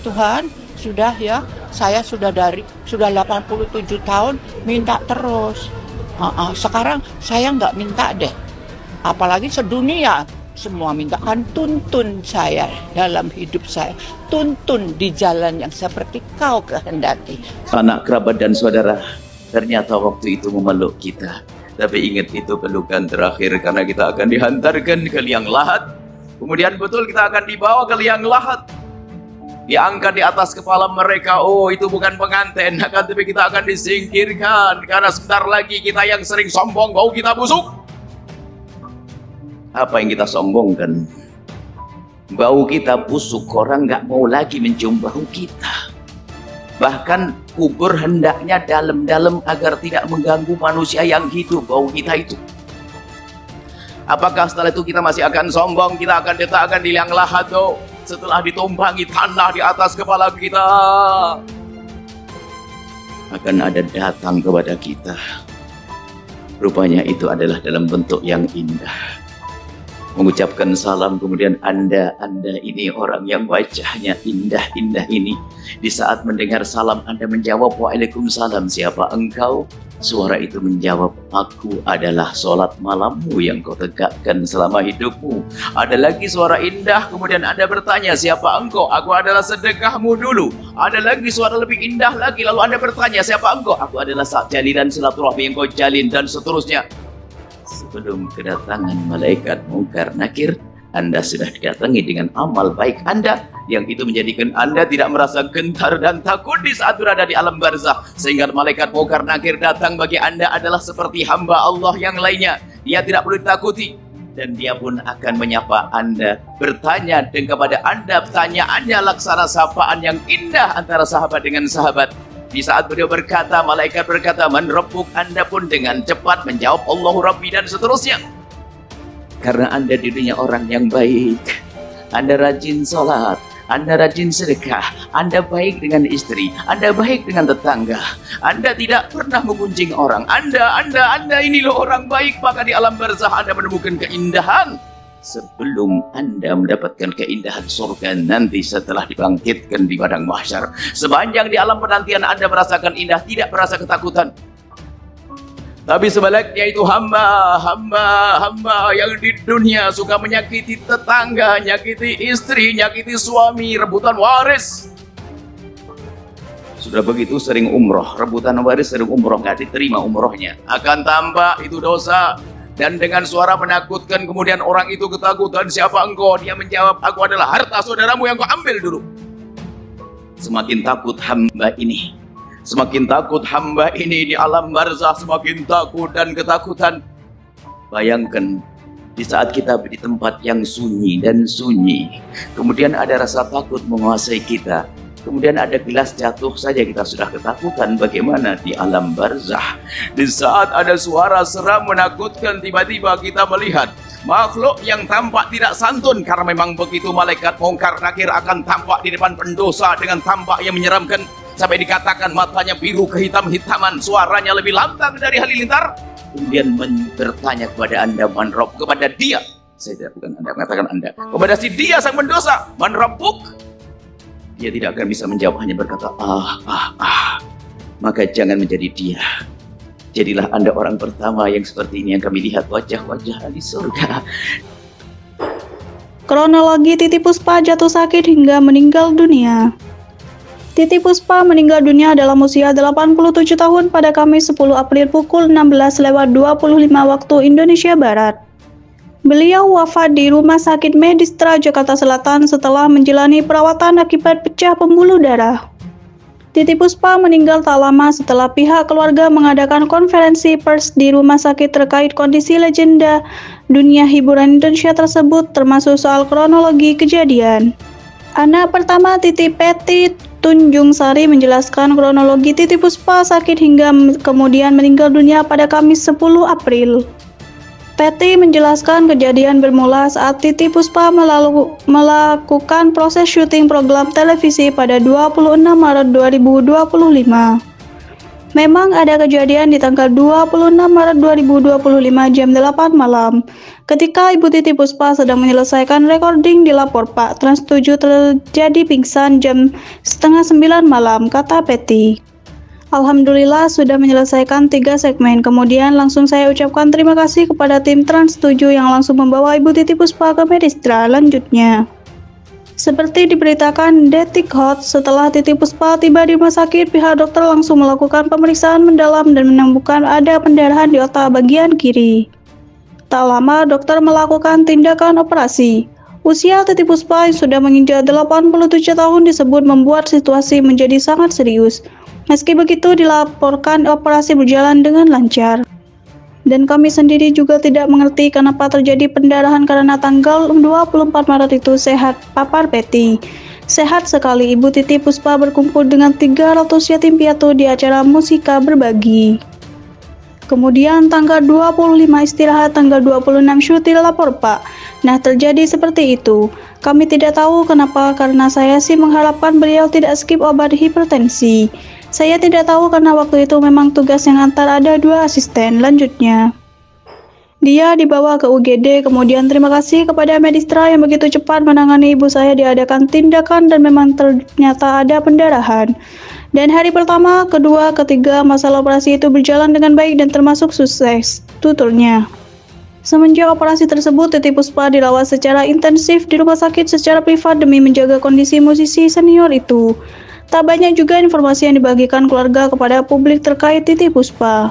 Tuhan, sudah ya, saya sudah 87 tahun minta terus. Sekarang saya nggak minta deh, apalagi sedunia semua minta, kan tuntun saya dalam hidup saya, tuntun di jalan yang seperti kau kehendaki. Anak kerabat dan saudara ternyata waktu itu memeluk kita, tapi ingat itu pelukan terakhir, karena kita akan dihantarkan ke liang lahat. Kemudian betul kita akan dibawa ke liang lahat, diangkat di atas kepala mereka. Oh, itu bukan pengantin, tapi kita akan disingkirkan, karena sebentar lagi kita yang sering sombong, bau kita busuk. Apa yang kita sombongkan? Bau kita busuk, orang nggak mau lagi mencium bau kita. Bahkan kubur hendaknya dalam-dalam agar tidak mengganggu manusia yang hidup bau kita itu. Apakah setelah itu kita masih akan sombong? Kita akan diletakkan di liang lahat setelah ditumpangi tanah di atas kepala kita. Akan ada datang kepada kita. Rupanya itu adalah dalam bentuk yang indah. Mengucapkan salam, kemudian Anda ini orang yang wajahnya indah-indah ini. Di saat mendengar salam Anda menjawab, Waalaikumsalam, siapa engkau? Suara itu menjawab, aku adalah sholat malammu yang kau tegakkan selama hidupmu. Ada lagi suara indah, kemudian Anda bertanya, siapa engkau? Aku adalah sedekahmu dulu. Ada lagi suara lebih indah lagi, lalu Anda bertanya, siapa engkau? Aku adalah jalinan silaturahmi yang kau jalin, dan seterusnya. Sebelum kedatangan malaikat mungkar nakir, Anda sudah didatangi dengan amal baik Anda, yang itu menjadikan Anda tidak merasa gentar dan takut di saat berada di alam barzah. Sehingga malaikat mungkar nakir datang bagi Anda adalah seperti hamba Allah yang lainnya. Dia tidak perlu ditakuti, dan dia pun akan menyapa Anda, bertanya dan kepada Anda pertanyaannya laksana sapaan yang indah antara sahabat dengan sahabat. Di saat beliau berkata, malaikat berkata, man rabbuk, Anda pun dengan cepat menjawab Allahu Rabbi, dan seterusnya. Karena Anda di dunia orang yang baik, Anda rajin sholat, Anda rajin sedekah, Anda baik dengan istri, Anda baik dengan tetangga, Anda tidak pernah mengunjing orang, Anda ini loh orang baik. Maka di alam barzah Anda menemukan keindahan sebelum Anda mendapatkan keindahan surga nanti setelah dibangkitkan di padang mahsyar. Sepanjang di alam penantian Anda merasakan indah, tidak merasa ketakutan. Tapi sebaliknya itu hamba yang di dunia suka menyakiti tetangga, nyakiti istri, nyakiti suami, rebutan waris. Sudah begitu sering umroh, rebutan waris, sering umroh, nggak diterima umrohnya. Akan tampak itu dosa. Dan dengan suara menakutkan, kemudian orang itu ketakutan, siapa engkau? Dia menjawab, aku adalah harta saudaramu yang kau ambil dulu. Semakin takut hamba ini, semakin takut hamba ini di alam barzah, semakin takut dan ketakutan. Bayangkan, di saat kita di tempat yang sunyi dan sunyi, kemudian ada rasa takut menguasai kita. Kemudian ada gelas jatuh saja kita sudah ketakutan. Bagaimana di alam barzah? Di saat ada suara seram menakutkan, tiba-tiba kita melihat makhluk yang tampak tidak santun. Karena memang begitu, malaikat mungkar nakir akan tampak di depan pendosa dengan tampak yang menyeramkan. Sampai dikatakan matanya biru kehitam-hitaman, suaranya lebih lantang dari halilintar. Kemudian bertanya kepada Anda, man rabb, kepada dia. Saya tidak, bukan Anda, mengatakan Anda. Kepada si dia sang pendosa, man rabbuk. Dia tidak akan bisa menjawab, hanya berkata maka jangan menjadi dia. Jadilah Anda orang pertama yang seperti ini, yang kami lihat wajah-wajah di surga. Kronologi Titi Puspa jatuh sakit hingga meninggal dunia. Titi Puspa meninggal dunia dalam usia 87 tahun pada Kamis 10 April pukul 16.25 waktu Indonesia Barat. Beliau wafat di Rumah Sakit Medistra Jakarta Selatan setelah menjalani perawatan akibat pecah pembuluh darah. Titi Puspa meninggal tak lama setelah pihak keluarga mengadakan konferensi pers di rumah sakit terkait kondisi legenda dunia hiburan Indonesia tersebut, termasuk soal kronologi kejadian. Anak pertama Titi, Peti Tunjung Sari, menjelaskan kronologi Titi Puspa sakit hingga kemudian meninggal dunia pada Kamis 10 April. Peti menjelaskan kejadian bermula saat Titi Puspa melakukan proses syuting program televisi pada 26 Maret 2025. Memang ada kejadian di tanggal 26 Maret 2025 jam 8 malam. Ketika Ibu Titi Puspa sedang menyelesaikan recording di lapor Pak Trans 7 terjadi pingsan jam setengah 9 malam, kata Betty. Alhamdulillah sudah menyelesaikan 3 segmen, kemudian langsung saya ucapkan terima kasih kepada tim Trans 7 yang langsung membawa Ibu Titi Puspa ke Medistra. Lanjutnya, seperti diberitakan Detik Hot, setelah Titi Puspa tiba di rumah sakit, pihak dokter langsung melakukan pemeriksaan mendalam dan menemukan ada pendarahan di otak bagian kiri. Tak lama, dokter melakukan tindakan operasi. Usia Titi Puspa yang sudah menginjak 87 tahun disebut membuat situasi menjadi sangat serius. Meski begitu, dilaporkan operasi berjalan dengan lancar. Dan kami sendiri juga tidak mengerti kenapa terjadi pendarahan karena tanggal 24 Maret itu sehat, papar Betty. Sehat sekali, Ibu Titi Puspa berkumpul dengan 300 yatim piatu di acara Musika Berbagi. Kemudian tanggal 25 istirahat, tanggal 26 syuting lapor Pak. Nah, terjadi seperti itu. Kami tidak tahu kenapa, karena saya sih mengharapkan beliau tidak skip obat hipertensi. Saya tidak tahu karena waktu itu memang tugas yang antar ada 2 asisten. Lanjutnya, dia dibawa ke UGD, kemudian terima kasih kepada Medistra yang begitu cepat menangani ibu saya, diadakan tindakan dan memang ternyata ada pendarahan. Dan hari pertama, kedua, ketiga, masalah operasi itu berjalan dengan baik dan termasuk sukses, tuturnya. Semenjak operasi tersebut, Titi Puspa dirawat secara intensif di rumah sakit secara privat demi menjaga kondisi musisi senior itu. Tak banyak juga informasi yang dibagikan keluarga kepada publik terkait Titi Puspa.